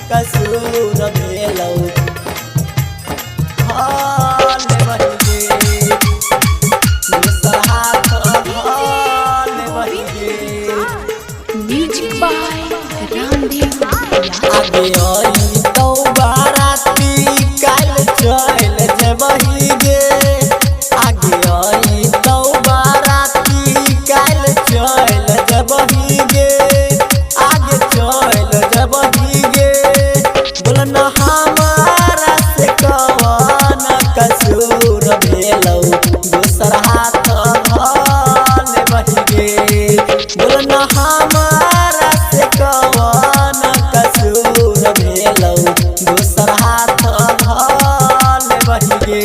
कसूर भेलौ हाल बहिगे दूसर हाथ हाल बहिगे। म्यूजिक बाय रामदेव आगे आई तो बाराती काल चल जबही गे। आगे आई तो बाराती काल चल जबही गे। आगे चल जबही गे। बोलना हमारा से कवन कसूर भेलौ दूसर हाथ हाल बहिगे। बोलना हमारा से कवन कसूर भेलौ दूसर हाथ हाल बहिगे।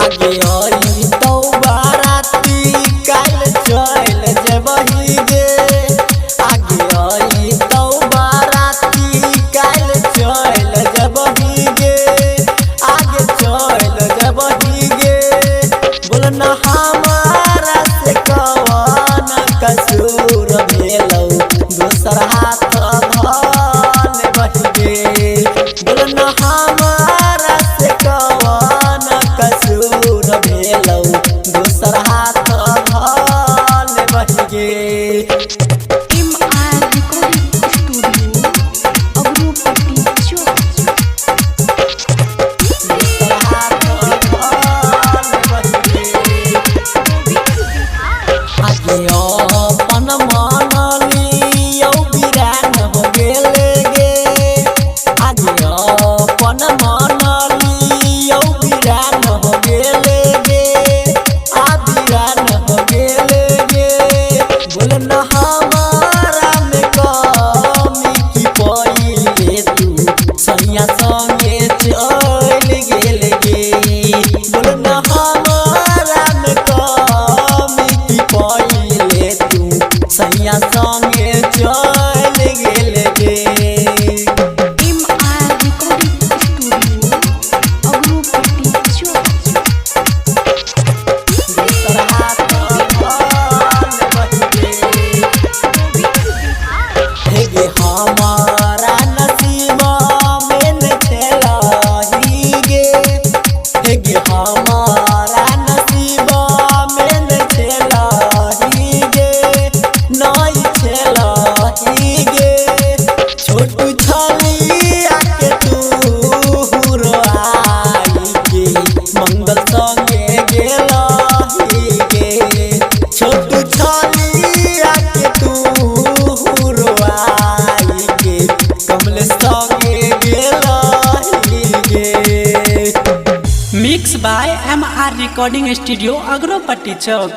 आगे आई तो बाराती काल चल जबही गे। आगे आई तो बाराती काल चल जबही गे। आगे चल जबही गे। बोलना हमारा से कवन कसूर भेलौ दूसर हाथ हाल बहिगे। बोलना हमारा से कवन कसूर भेलौ दूसर हाथ हाल बहिगे। MR रिकॉर्डिंग स्टूडियो अग्रोपट्टी चौक। दूसर हाथ हाल बहिगे। आगे अपन मानलियौ बिरान हो गेले गे। आगे अपन मानलियौ बिरान हो गेले गे। आ बिरान हो गेले गे। बोलना हमारा में कमी की पहिले तू सैया संगे चल गेल गे। बोलना हमारा में कमी की पहिले तू सैया संगे चल गेल गे। MR रिकॉर्डिंग स्टूडियो अग्रोपट्टी चौक। दूसर हाथ हाल बहिगे। हे गे हमारा नसीबा में न छलही गे। हे गे हमारा नसीबा में न छलही गे। नहीं छलही गे। छोटू छलिया के तू आई गे। मंगल संगे गेलही गे। छोटू छलिया के तू आई गे। कमल संगे गेलही गे। Mix by MR recording studio Agropatti Chowk.